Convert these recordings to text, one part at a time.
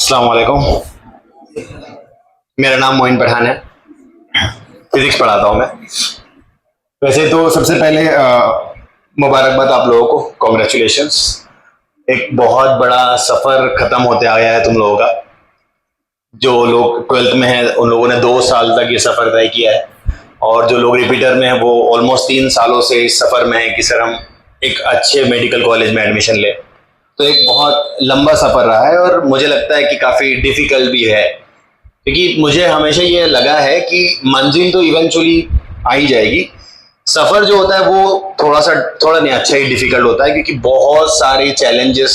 अस्सलाम वालेकुम। मेरा नाम मोइन पठान है, फिजिक्स पढ़ाता हूँ मैं। वैसे तो सबसे पहले मुबारकबाद आप लोगों को, कॉन्ग्रेचुलेशंस। एक बहुत बड़ा सफ़र ख़त्म होते आया है तुम लोगों का। जो लोग 12th में हैं उन लोगों ने 2 साल तक ये सफ़र तय किया है, और जो लोग रिपीटर में हैं वो ऑलमोस्ट 3 सालों से इस सफ़र में है कि सर हम एक अच्छे मेडिकल कॉलेज में एडमिशन लें। तो एक बहुत लंबा सफ़र रहा है और मुझे लगता है कि काफ़ी डिफ़िकल्ट भी है, क्योंकि मुझे हमेशा ये लगा है कि मंजिल तो इवेंचुअली आ ही जाएगी। सफ़र जो होता है वो थोड़ा नहीं, अच्छा ही डिफ़िकल्ट होता है, क्योंकि बहुत सारे चैलेंजेस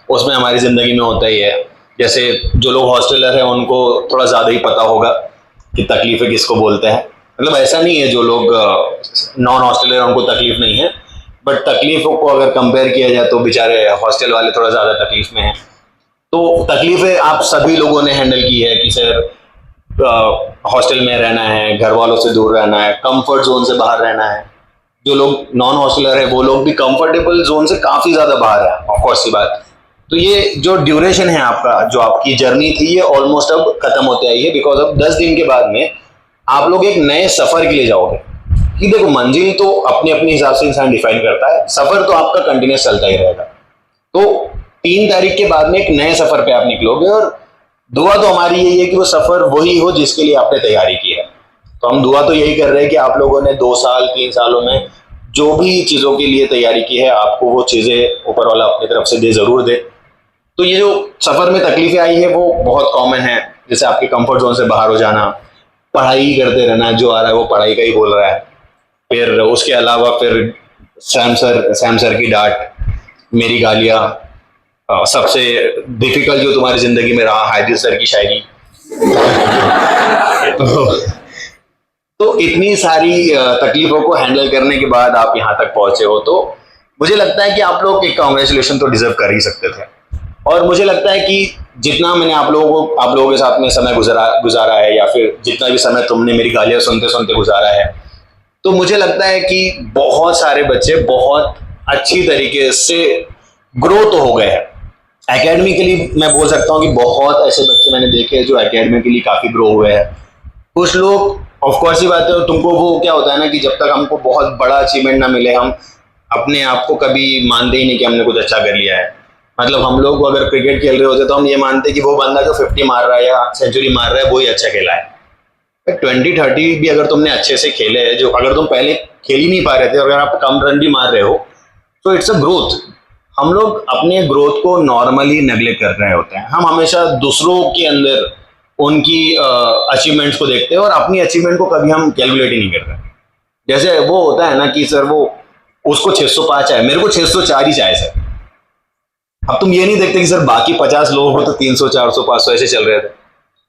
उसमें हमारी ज़िंदगी में होता ही है। जैसे जो लोग हॉस्टलर हैं उनको थोड़ा ज़्यादा ही पता होगा कि तकलीफ़ें किसको बोलते हैं। मतलब ऐसा नहीं है जो लोग नॉन हॉस्टलर हैं उनको तकलीफ़ नहीं है, बट तकलीफ़ों को अगर कंपेयर किया जाए तो बेचारे हॉस्टल वाले थोड़ा ज़्यादा तकलीफ़ में हैं। तो तकलीफ़ें आप सभी लोगों ने हैंडल की है कि सर हॉस्टल में रहना है, घर वालों से दूर रहना है, कंफर्ट जोन से बाहर रहना है। जो लोग नॉन हॉस्टलर है वो लोग भी कंफर्टेबल जोन से काफ़ी ज़्यादा बाहर है, ऑफकोर्स की बात। तो ये जो ड्यूरेशन है आपका, जो आपकी जर्नी थी, ये ऑलमोस्ट अब खत्म होते आई है, बिकॉज अब 10 दिन के बाद में आप लोग एक नए सफ़र के लिए जाओगे। कि देखो, मंजिल तो अपने अपने हिसाब से इंसान डिफाइन करता है, सफ़र तो आपका कंटिन्यूस चलता ही रहेगा। तो 3 तारीख के बाद में एक नए सफ़र पे आप निकलोगे, और दुआ तो हमारी यही है कि वो सफ़र वही हो जिसके लिए आपने तैयारी की है। तो हम दुआ तो यही कर रहे हैं कि आप लोगों ने 2 साल 3 सालों में जो भी चीज़ों के लिए तैयारी की है, आपको वो चीज़ें ऊपर वाला अपनी तरफ से दे, ज़रूर दे। तो ये जो सफ़र में तकलीफ़ें आई है वो बहुत कॉमन है, जैसे आपके कंफर्ट जोन से बाहर हो जाना, पढ़ाई करते रहना, जो आ रहा है वो पढ़ाई का ही बोल रहा है। फिर उसके अलावा फिर सैम सर की डांट, मेरी गालियाँ, सबसे डिफिकल्ट जो तुम्हारी जिंदगी में रहा, हायदर सर की शायरी। तो इतनी सारी तकलीफों को हैंडल करने के बाद आप यहाँ तक पहुंचे हो, तो मुझे लगता है कि आप लोग एक कांग्रेचुलेशन तो डिजर्व कर ही सकते थे। और मुझे लगता है कि जितना मैंने आप लोगों के साथ में समय गुजारा है, या फिर जितना भी समय तुमने मेरी गालियां सुनते सुनते गुजारा है, तो मुझे लगता है कि बहुत सारे बच्चे बहुत अच्छी तरीके से ग्रो तो हो गए हैं। एकेडमिकली मैं बोल सकता हूँ कि बहुत ऐसे बच्चे मैंने देखे हैं जो एकेडमिकली काफ़ी ग्रो हुए हैं। कुछ लोग, ऑफ कोर्स ही बात है, तुमको वो क्या होता है ना कि जब तक हमको बहुत बड़ा अचीवमेंट ना मिले, हम अपने आप को कभी मानते ही नहीं कि हमने कुछ अच्छा कर लिया है। मतलब हम लोग अगर क्रिकेट खेल रहे होते तो हम ये मानते कि वो बंदा जो 50 मार रहा है या सेंचुरी मार रहा है वो ही अच्छा खेला है। 20-30 भी अगर तुमने अच्छे से खेले हैं, जो अगर तुम पहले खेल ही नहीं पा रहे थे, अगर आप कम रन भी मार रहे हो, तो इट्स अ ग्रोथ। हम लोग अपने ग्रोथ को नॉर्मली नेगलेक्ट कर रहे होते हैं। हम हमेशा दूसरों के अंदर उनकी अचीवमेंट्स को देखते हैं, और अपनी अचीवमेंट को कभी हम कैलकुलेट ही नहीं कर रहे। जैसे वो होता है ना कि सर वो उसको 605 आए, मेरे को 604 ही चाहिए सर। अब तुम ये नहीं देखते कि सर बाकी 50 लोग हो तो 300 400 500 ऐसे चल रहे थे।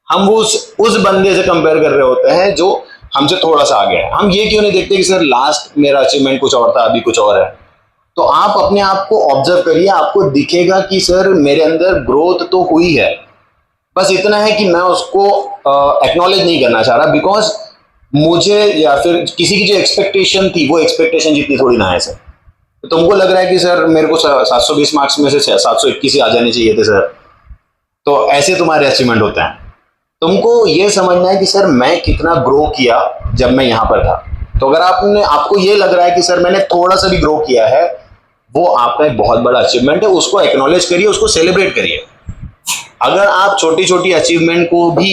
हम उस बंदे से कंपेयर कर रहे होते हैं जो हमसे थोड़ा सा आगे है। हम ये क्यों नहीं देखते कि सर लास्ट मेरा अचीवमेंट कुछ और था, अभी कुछ और है। तो आप अपने आप को ऑब्जर्व करिए, आपको दिखेगा कि सर मेरे अंदर ग्रोथ तो हुई है, बस इतना है कि मैं उसको एक्नॉलेज नहीं करना चाह रहा, बिकॉज मुझे या फिर किसी की जो एक्सपेक्टेशन थी वो एक्सपेक्टेशन जितनी थोड़ी ना है सर। तो तुमको लग रहा है कि सर मेरे को 720 मार्क्स में से 721 ही आ जाने चाहिए थे सर, तो ऐसे तुम्हारे अचीवमेंट होते हैं। तुमको ये समझना है कि सर मैं कितना ग्रो किया जब मैं यहाँ पर था। तो अगर आपको ये लग रहा है कि सर मैंने थोड़ा सा भी ग्रो किया है, वो आपका एक बहुत बड़ा अचीवमेंट है। उसको एक्नॉलेज करिए, उसको सेलिब्रेट करिए। अगर आप छोटी छोटी अचीवमेंट को भी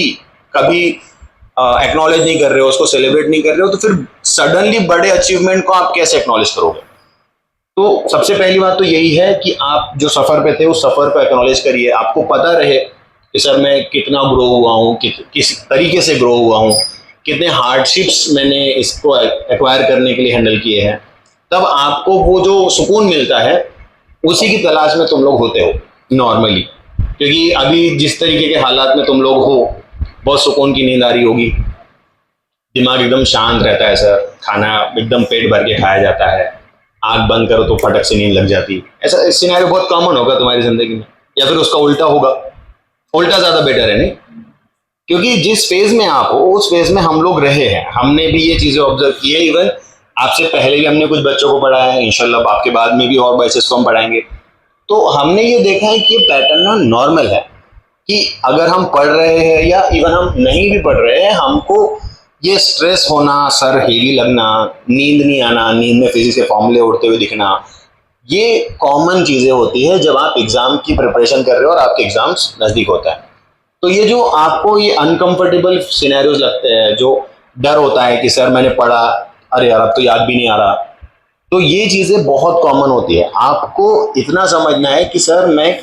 कभी एक्नॉलेज नहीं कर रहे हो, उसको सेलिब्रेट नहीं कर रहे हो, तो फिर सडनली बड़े अचीवमेंट को आप कैसे एक्नॉलेज करोगे। तो सबसे पहली बात तो यही है कि आप जो सफ़र पे थे उस सफ़र को एक्नॉलेज करिए। आपको पता रहे कि सर मैं कितना ग्रो हुआ हूँ, किस तरीके से ग्रो हुआ हूँ, कितने हार्डशिप्स मैंने इसको एक्वायर करने के लिए हैंडल किए हैं। तब आपको वो जो सुकून मिलता है उसी की तलाश में तुम लोग होते हो नॉर्मली। क्योंकि अभी जिस तरीके के हालात में तुम लोग हो, बहुत सुकून की नींद आ रही होगी, दिमाग एकदम शांत रहता है सर, खाना एकदम पेट भर के खाया जाता है, आंख बंद करो तो फटक से नींद लग जाती है। ऐसा सिनेरियो बहुत कॉमन होगा तुम्हारी जिंदगी में, या फिर उसका उल्टा होगा। उल्टा ज़्यादा बेटर है नहीं, क्योंकि जिस फेज में आप हो उस फेज में हम लोग रहे हैं, हमने भी ये चीज़ें ऑब्जर्व की है। इवन आपसे पहले भी हमने कुछ बच्चों को पढ़ाया है, इंशाल्लाह आपके बाद में भी और बैचेस को हम पढ़ाएंगे। तो हमने ये देखा है कि ये पैटर्न ना नॉर्मल है। कि अगर हम पढ़ रहे हैं या इवन हम नहीं भी पढ़ रहे हैं, हमको ये स्ट्रेस होना, सर हेवी लगना, नींद नहीं आना, नींद में फिजिक्स के फॉर्मूले उड़ते हुए दिखना, ये कॉमन चीज़ें होती है जब आप एग्ज़ाम की प्रिपरेशन कर रहे हो और आपके एग्ज़ाम्स नज़दीक होता है। तो ये जो आपको ये अनकंफर्टेबल सिनेरियोज लगते हैं, जो डर होता है कि सर मैंने पढ़ा, अरे यार अब तो याद भी नहीं आ रहा, तो ये चीज़ें बहुत कॉमन होती है। आपको इतना समझना है कि सर मैं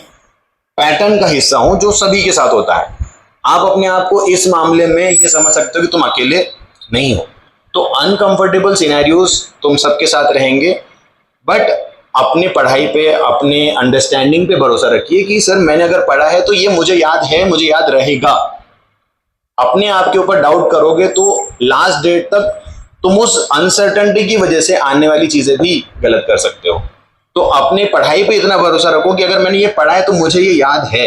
पैटर्न का हिस्सा हूं जो सभी के साथ होता है। आप अपने आप को इस मामले में ये समझ सकते हो कि तुम अकेले नहीं हो। तो अनकंफर्टेबल सिनेरियोज तुम सबके साथ रहेंगे, बट अपने पढ़ाई पे, अपने अंडरस्टैंडिंग पे भरोसा रखिए कि सर मैंने अगर पढ़ा है तो ये मुझे याद है, मुझे याद रहेगा। अपने आप के ऊपर डाउट करोगे तो लास्ट डेट तक तुम उस अनसर्टेनिटी की वजह से आने वाली चीजें भी गलत कर सकते हो। तो अपने पढ़ाई पे इतना भरोसा रखो कि अगर मैंने ये पढ़ा है तो मुझे ये याद है,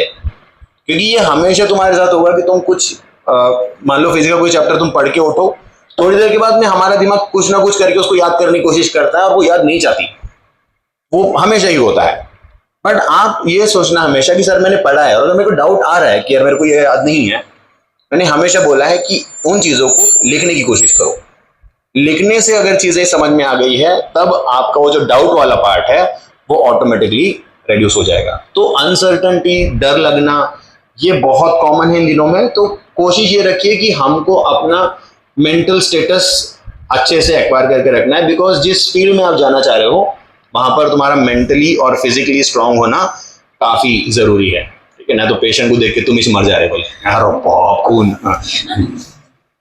क्योंकि ये हमेशा तुम्हारे साथ होगा कि तुम कुछ मान लो फिजिक्स का कोई चैप्टर तुम पढ़ के उठो, थोड़ी देर के बाद में हमारा दिमाग कुछ ना कुछ करके उसको याद करने की कोशिश करता है और वो याद नहीं चाहती, वो हमेशा ही होता है। बट आप ये सोचना हमेशा कि सर मैंने पढ़ा है, और अगर मेरे को डाउट आ रहा है कि यार मेरे को ये याद नहीं है, मैंने हमेशा बोला है कि उन चीजों को लिखने की कोशिश करो। लिखने से अगर चीजें समझ में आ गई है तब आपका वो जो डाउट वाला पार्ट है वो ऑटोमेटिकली रिड्यूस हो जाएगा। तो अनसर्टनिटी, डर लगना, ये बहुत कॉमन है इन दिनों में। तो कोशिश ये रखिए कि हमको अपना मेंटल स्टेटस अच्छे से एक्वायर करके रखना है, बिकॉज जिस फील्ड में आप जाना चाह रहे हो वहां पर तुम्हारा मेंटली और फिजिकली स्ट्रांग होना काफी जरूरी है। ठीक है ना? तो पेशेंट को देख के तुम इस मर जा रहे, बोले यार खून।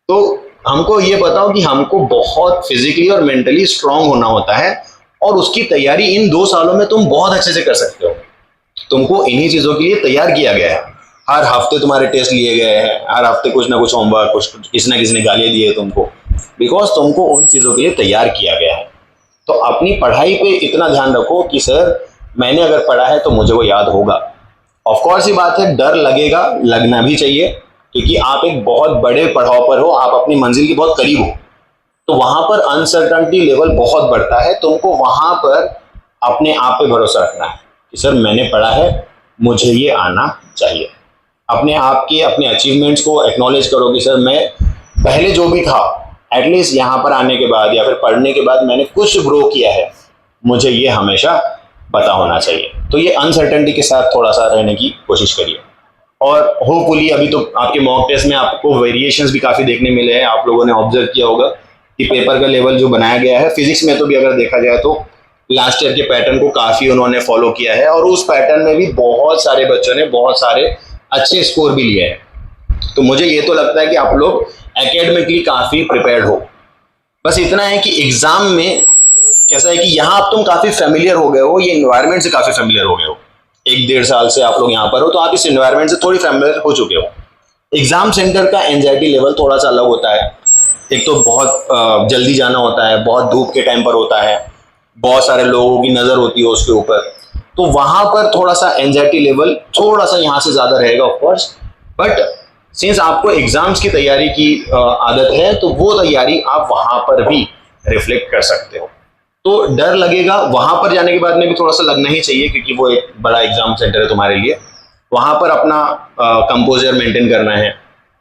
तो हमको ये बताओ कि हमको बहुत फिजिकली और मेंटली स्ट्रांग होना होता है, और उसकी तैयारी इन 2 सालों में तुम बहुत अच्छे से कर सकते हो। तुमको इन्हीं चीजों के लिए तैयार किया गया है। हर हफ्ते तुम्हारे टेस्ट लिए गए हैं, हर हफ्ते कुछ ना कुछ होमवर्क, कुछ किसी ना किसी ने गालियां दी है तुमको, बिकॉज तुमको उन चीजों के लिए तैयार किया गया है। तो अपनी पढ़ाई पे इतना ध्यान रखो कि सर मैंने अगर पढ़ा है तो मुझे वो याद होगा। ऑफकोर्स ये बात है, डर लगेगा, लगना भी चाहिए, क्योंकि आप एक बहुत बड़े पड़ाव पर हो, आप अपनी मंजिल के बहुत करीब हो, तो वहां पर अनसर्टनिटी लेवल बहुत बढ़ता है। तुमको वहां पर अपने आप पे भरोसा रखना है कि सर मैंने पढ़ा है, मुझे ये आना चाहिए। अपने आप के, अपने अचीवमेंट्स को एक्नॉलेज करो कि सर मैं पहले जो भी था, एटलीस्ट यहाँ पर आने के बाद या फिर पढ़ने के बाद मैंने कुछ ग्रो किया है, मुझे ये हमेशा पता होना चाहिए। तो ये अनसर्टेनिटी के साथ थोड़ा सा रहने की कोशिश करिए। और होपफुली अभी तो आपके मॉक टेस्ट में आपको वेरिएशंस भी काफ़ी देखने मिले हैं। आप लोगों ने ऑब्जर्व किया होगा कि पेपर का लेवल जो बनाया गया है फिजिक्स में, तो भी अगर देखा जाए तो लास्ट ईयर के पैटर्न को काफ़ी उन्होंने फॉलो किया है, और उस पैटर्न में भी बहुत सारे बच्चों ने बहुत सारे अच्छे स्कोर भी लिए हैं। तो मुझे ये तो लगता है कि आप लोग एकेडमिकली काफ़ी प्रिपेयर्ड हो। बस इतना है कि एग्जाम में कैसा है कि यहाँ अब तुम काफ़ी फेमिलियर हो गए हो, ये इन्वायरमेंट से काफ़ी फेमिलियर हो गए हो। 1-1.5 साल से आप लोग यहाँ पर हो, तो आप इस इन्वायरमेंट से थोड़ी फेमिलियर हो चुके हो। एग्जाम सेंटर का एंजाइटी लेवल थोड़ा सा अलग होता है। एक तो बहुत जल्दी जाना होता है, बहुत धूप के टाइम पर होता है, बहुत सारे लोगों की नज़र होती है उसके ऊपर, तो वहाँ पर थोड़ा सा एंजाइटी लेवल थोड़ा सा यहाँ से ज़्यादा रहेगा ऑफकोर्स। बट सिंस आपको एग्जाम्स की तैयारी की आदत है, तो वो तैयारी आप वहाँ पर भी रिफ्लेक्ट कर सकते हो। तो डर लगेगा, वहां पर जाने के बाद में भी थोड़ा सा लगना ही चाहिए, क्योंकि वो एक बड़ा एग्जाम सेंटर है तुम्हारे लिए। वहां पर अपना कंपोजर मेंटेन करना है,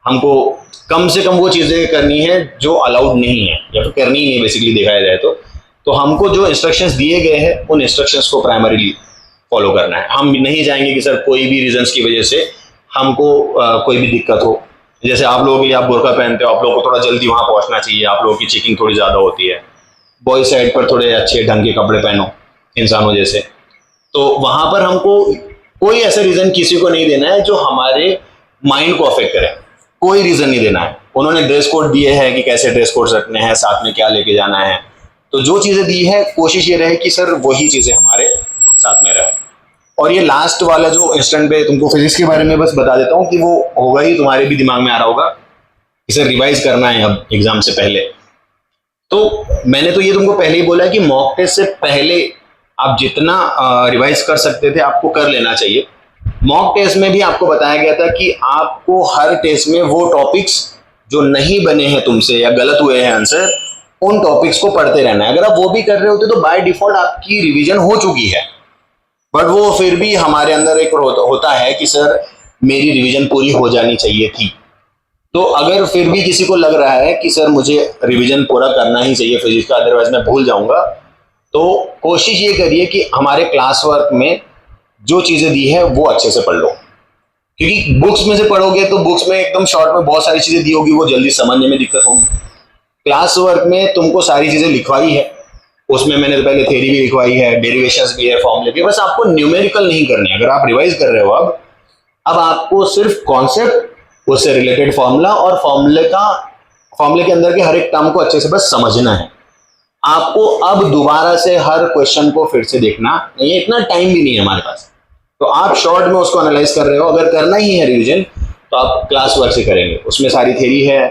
हमको कम से कम वो चीजें करनी है जो अलाउड नहीं है या फिर करनी ही नहीं, बेसिकली देखा जाए तो हमको जो इंस्ट्रक्शंस दिए गए हैं उन इंस्ट्रक्शंस को प्राइमरीली फॉलो करना है। हम नहीं जाएंगे कि सर कोई भी रीजंस की वजह से हमको कोई भी दिक्कत हो। जैसे आप लोगों के लिए, आप बुर्का पहनते हो, आप लोगों को थोड़ा जल्दी वहां पहुंचना चाहिए, आप लोगों की चेकिंग थोड़ी ज्यादा होती है। बॉय साइड पर थोड़े अच्छे ढंग के कपड़े पहनो इंसानों जैसे। तो वहां पर हमको कोई ऐसा रीजन किसी को नहीं देना है जो हमारे माइंड को अफेक्ट करे, कोई रीजन नहीं देना है। उन्होंने ड्रेस कोड दिए हैं कि कैसे ड्रेस कोड रखने हैं, साथ में क्या लेके जाना है, तो जो चीजें दी है कोशिश ये रहे कि सर वही चीजें हमारे साथ में रहे। और ये लास्ट वाला जो इंस्टेंट पे तुमको फिजिक्स के बारे में बस बता देता हूँ कि वो होगा ही, तुम्हारे भी दिमाग में आ रहा होगा, इसे रिवाइज करना है अब एग्जाम से पहले। तो मैंने तो ये तुमको पहले ही बोला है कि मॉक टेस्ट से पहले आप जितना रिवाइज कर सकते थे आपको कर लेना चाहिए। मॉक टेस्ट में भी आपको बताया गया था कि आपको हर टेस्ट में वो टॉपिक्स जो नहीं बने हैं तुमसे या गलत हुए हैं आंसर, उन टॉपिक्स को पढ़ते रहना है। अगर आप वो भी कर रहे होते तो बाय डिफॉल्ट आपकी रिवीजन हो चुकी है। बट वो फिर भी हमारे अंदर एक होता है कि सर मेरी रिवीजन पूरी हो जानी चाहिए थी। तो अगर फिर भी किसी को लग रहा है कि सर मुझे रिवीजन पूरा करना ही चाहिए फिजिक्स का, अदरवाइज मैं भूल जाऊंगा, तो कोशिश ये करिए कि हमारे क्लास वर्क में जो चीजें दी है वो अच्छे से पढ़ लो। क्योंकि बुक्स में से पढ़ोगे तो बुक्स में एकदम शॉर्ट में बहुत सारी चीजें दी होगी, वो जल्दी समझने में दिक्कत होगी। क्लास वर्क में तुमको सारी चीजें लिखवाई है, उसमें मैंने तो पहले थ्योरी भी लिखवाई है, डेरिवेशंस भी है, फॉर्मूले भी, बस आपको न्यूमेरिकल नहीं करने। अगर आप रिवाइज कर रहे हो अब आपको सिर्फ कॉन्सेप्ट, उससे रिलेटेड फॉर्मूला और फॉर्मूले के अंदर के हर एक टर्म को अच्छे से बस समझना है। आपको अब दोबारा से हर क्वेश्चन को फिर से देखना नहीं है, इतना टाइम भी नहीं है हमारे पास। तो आप शॉर्ट में उसको एनालाइज कर रहे हो, अगर करना ही है रिवीजन तो आप क्लास वर्क से करेंगे, उसमें सारी थ्योरी है,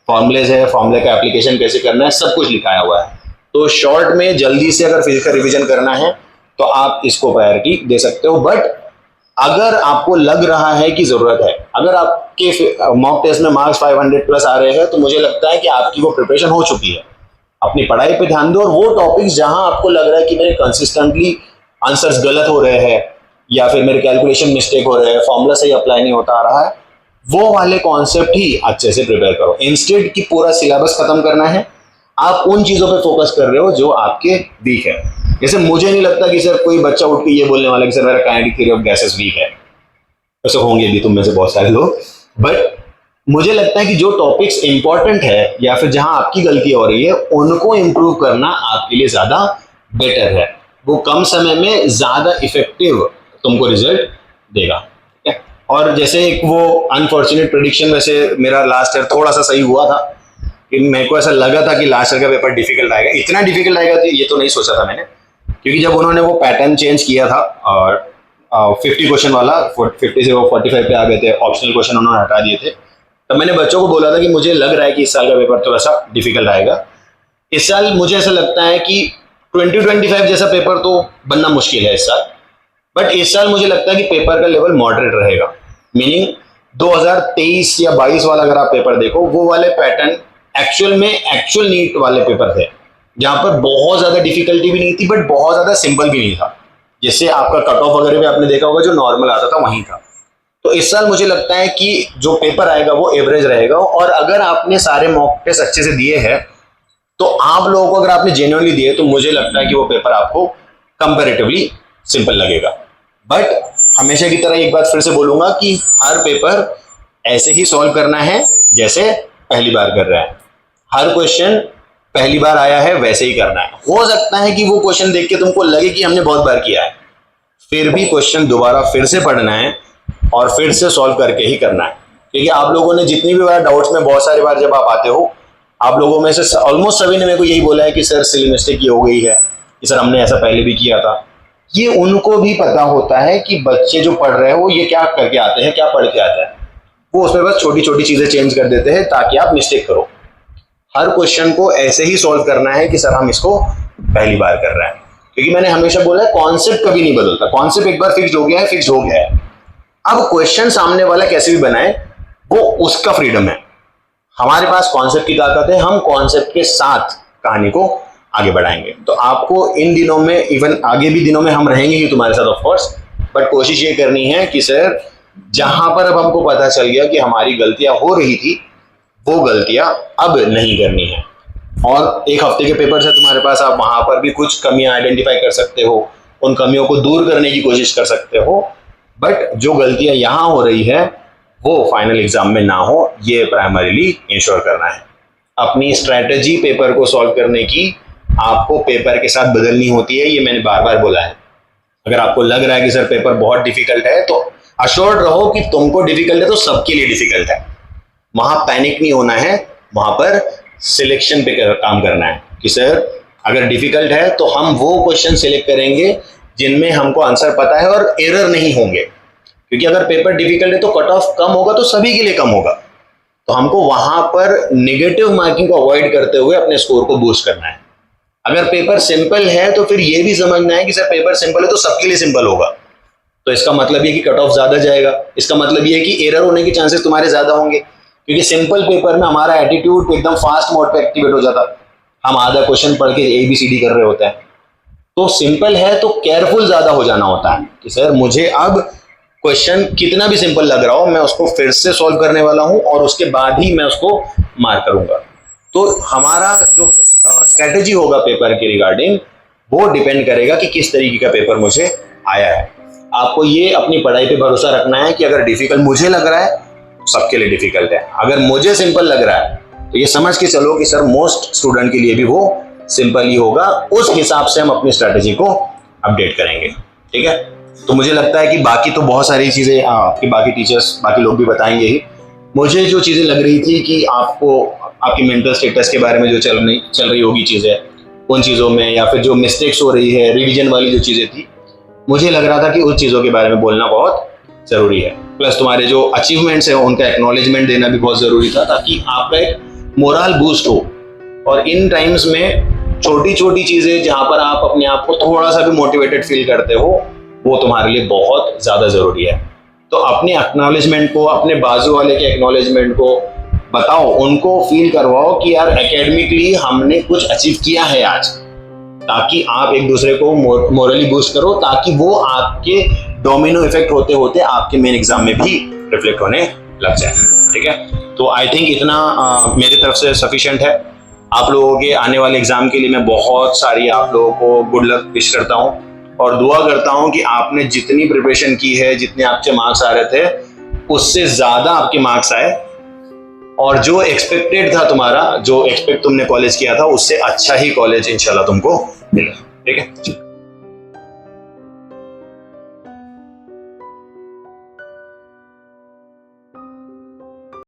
फॉर्मूलेज है, फॉर्मूले का एप्लीकेशन कैसे करना है, सब कुछ लिखाया हुआ है। तो शॉर्ट में जल्दी से अगर फिजिक्स का रिवीजन करना है तो आप इसको प्रायोरिटी दे सकते हो। बट अगर आपको लग रहा है कि जरूरत है, अगर आपके मॉक टेस्ट में मार्क्स 500 प्लस आ रहे हैं, तो मुझे लगता है कि आपकी वो प्रिपरेशन हो चुकी है। अपनी पढ़ाई पे ध्यान दो और वो टॉपिक्स जहां आपको लग रहा है कि मेरे कंसिस्टेंटली आंसर्स गलत हो रहे हैं या फिर मेरे कैलकुलेशन मिस्टेक हो रहे हैं, फॉर्मूला सही अप्लाई नहीं होता आ रहा है, वो वाले कॉन्सेप्ट ही अच्छे से प्रिपेयर करो। इंस्टेड की पूरा सिलेबस खत्म करना है, आप उन चीजों पे फोकस कर रहे हो जो आपके वीक है। जैसे मुझे नहीं लगता कि सर कोई बच्चा उठ के ये बोलने वाला कि सर मेरा kinetic theory of gases weak है, ऐसे होंगे भी तुम में से बहुत सारे लोग। बट मुझे लगता है कि जो टॉपिक्स इंपॉर्टेंट है या फिर जहां आपकी गलती हो रही है उनको इंप्रूव करना आपके लिए ज्यादा बेटर है, वो कम समय में ज्यादा इफेक्टिव तुमको रिजल्ट देगा। ठीक है, और जैसे एक वो अनफॉर्चुनेट प्रेडिक्शन, वैसे मेरा लास्ट ईयर थोड़ा सा सही हुआ था कि मेरे को ऐसा लगा था कि लास्ट ईयर का पेपर डिफिकल्ट आएगा, इतना डिफिकल्ट आएगा तो ये तो नहीं सोचा था मैंने। क्योंकि जब उन्होंने वो पैटर्न चेंज किया था और 50 क्वेश्चन वाला 50 से वो 45 पे आ गए थे, ऑप्शनल क्वेश्चन उन्होंने हटा दिए थे, तब मैंने बच्चों को बोला था कि मुझे लग रहा है कि इस साल का पेपर थोड़ा सा डिफिकल्ट आएगा। इस साल मुझे ऐसा लगता है कि 2025 जैसा पेपर तो बनना मुश्किल है इस साल, बट इस साल मुझे लगता है कि पेपर का लेवल मॉडरेट रहेगा। मीनिंग 2023 या 22 वाला अगर आप पेपर देखो, वो वाले पैटर्न एक्चुअल नीट वाले पेपर थे, जहां पर बहुत ज्यादा डिफिकल्टी भी नहीं थी बट बहुत ज्यादा सिंपल भी नहीं था, जिससे आपका कट ऑफ वगैरह भी आपने देखा होगा जो नॉर्मल आता था वहीं था। तो इस साल मुझे लगता है कि जो पेपर आएगा वो एवरेज रहेगा, और अगर आपने सारे मॉक टेस्ट अच्छे से दिए हैं तो आप लोगों को, अगर आपने जेन्युइनली दिए तो मुझे लगता है कि वो पेपर आपको कंपैरेटिवली सिंपल लगेगा। बट हमेशा की तरह एक बात फिर से बोलूंगा कि हर पेपर ऐसे ही सॉल्व करना है जैसे पहली बार कर रहा है। हर क्वेश्चन पहली बार आया है वैसे ही करना है। हो सकता है कि वो क्वेश्चन देख के तुमको लगे कि हमने बहुत बार किया है, फिर भी क्वेश्चन दोबारा फिर से पढ़ना है और फिर से सॉल्व करके ही करना है। क्योंकि आप लोगों ने जितनी भी बार डाउट्स में बहुत सारी बार जब आप आते हो, आप लोगों में से ऑलमोस्ट सभी ने मेरे को यही बोला है कि सर सिली मिस्टेक ये हो गई है, कि सर हमने ऐसा पहले भी किया था। ये उनको भी पता होता है कि बच्चे जो पढ़ रहे हैं वो ये क्या करके आते हैं, क्या पढ़ के आता है, वो उसमें बस छोटी छोटी चीजें चेंज कर देते हैं ताकि आप मिस्टेक करो। हर क्वेश्चन को ऐसे ही सॉल्व करना है कि सर हम इसको पहली बार कर रहे हैं। क्योंकि मैंने हमेशा बोला है कॉन्सेप्ट कभी नहीं बदलता, कॉन्सेप्ट एक बार फिक्स हो गया है, फिक्स हो गया है। अब क्वेश्चन सामने वाला कैसे भी बनाए वो उसका फ्रीडम है, हमारे पास कॉन्सेप्ट की ताकत है, हम कॉन्सेप्ट के साथ कहानी को आगे बढ़ाएंगे। तो आपको इन दिनों में, इवन आगे भी दिनों में हम रहेंगे ही तुम्हारे साथ ऑफ कोर्स, बट कोशिश ये करनी है कि सर जहां पर अब हमको पता चल गया कि हमारी गलतियां हो रही थी वो गलतियां अब नहीं करनी है। और एक हफ्ते के पेपर से तुम्हारे पास, आप वहां पर भी कुछ कमियां आइडेंटिफाई कर सकते हो, उन कमियों को दूर करने की कोशिश कर सकते हो, बट जो गलतियां यहां हो रही है वो फाइनल एग्जाम में ना हो, ये प्राइमरीली इंश्योर करना है। अपनी स्ट्रैटेजी पेपर को सॉल्व करने की आपको पेपर के साथ बदलनी होती है, ये मैंने बार बार बोला है। अगर आपको लग रहा है कि सर पेपर बहुत डिफिकल्ट है, तो अश्योर्ड रहो कि तुमको डिफिकल्ट है तो सबके लिए डिफिकल्ट है। वहां पैनिक नहीं होना है, वहां पर सिलेक्शन पे काम करना है कि सर अगर डिफिकल्ट है तो हम वो क्वेश्चन सिलेक्ट करेंगे जिनमें हमको आंसर पता है और एरर नहीं होंगे। क्योंकि अगर पेपर डिफिकल्ट है तो कट ऑफ कम होगा तो सभी के लिए कम होगा, तो हमको वहां पर नेगेटिव मार्किंग को अवॉइड करते हुए अपने स्कोर को बूस्ट करना है। अगर पेपर सिंपल है तो फिर ये भी समझना है कि सर पेपर सिंपल है तो सबके लिए सिंपल होगा, तो इसका मतलब ये कि कट ऑफ ज्यादा जाएगा, इसका मतलब ये कि एरर होने के चांसेस तुम्हारे ज्यादा होंगे। क्योंकि सिंपल पेपर में हमारा एटीट्यूड एकदम फास्ट मोड पे एक्टिवेट हो जाता, हम आधा क्वेश्चन पढ़ के ABCD कर रहे होते हैं। तो सिंपल है तो केयरफुल ज्यादा हो जाना होता है कि सर मुझे अब क्वेश्चन कितना भी सिंपल लग रहा हो, मैं उसको फिर से सॉल्व करने वाला हूं और उसके बाद ही मैं उसको मार्क करूंगा। तो हमारा जो स्ट्रेटेजी होगा पेपर के रिगार्डिंग, वो डिपेंड करेगा कि किस तरीके का पेपर मुझे आया है। आपको ये अपनी पढ़ाई पे भरोसा रखना है कि अगर डिफिकल्ट मुझे लग रहा है, सबके लिए डिफिकल्ट है। अगर मुझे सिंपल लग रहा है तो ये समझ के चलो कि सर मोस्ट स्टूडेंट के लिए भी वो सिंपल ही होगा। उस हिसाब से हम अपनी स्ट्रेटेजी को अपडेट करेंगे, ठीक है। तो मुझे लगता है कि बाकी तो बहुत सारी चीजें कि बाकी टीचर्स, बाकी लोग भी बताएंगे ही। मुझे जो चीजें लग रही थी कि आपको आपकी मेंटल स्टेटस के बारे में जो चल रही होगी चीजें, उन चीजों में, या फिर जो मिस्टेक्स हो रही है, रिवीजन वाली जो चीजें थी, मुझे लग रहा था कि उस चीजों के बारे में बोलना बहुत जरूरी है। प्लस तुम्हारे जो अचीवमेंट्स है उनका एक्नॉलेजमेंट देना भी बहुत जरूरी था, ताकि आपका एक मोरल बूस्ट हो। और इन टाइम्स में छोटी छोटी चीजें जहां पर आप अपने आप को थोड़ा सा भी मोटिवेटेड फील करते हो, वो तुम्हारे लिए बहुत ज्यादा जरूरी है। तो अपने एक्नॉलेजमेंट को, अपने बाजू वाले के एक्नॉलेजमेंट को बताओ, उनको फील करवाओ कि यार एकेडमिकली हमने कुछ अचीव किया है आज, ताकि आप एक दूसरे को मोरली बूस्ट करो, ताकि वो आपके डोमिनो इफेक्ट होते होते आपके मेन एग्जाम में भी रिफ्लेक्ट होने लग जाए, ठीक है। तो आई थिंक इतना मेरी तरफ से सफिशिएंट है। आप लोगों के आने वाले एग्जाम के लिए मैं बहुत सारी आप लोगों को गुड लक विश करता हूँ और दुआ करता हूँ कि आपने जितनी प्रिपरेशन की है, जितने आपके मार्क्स आ रहे थे, उससे ज्यादा आपके मार्क्स आए, और जो एक्सपेक्टेड था तुम्हारा, जो एक्सपेक्ट तुमने कॉलेज किया था, उससे अच्छा ही कॉलेज इंशाल्लाह तुमको मिले, ठीक है।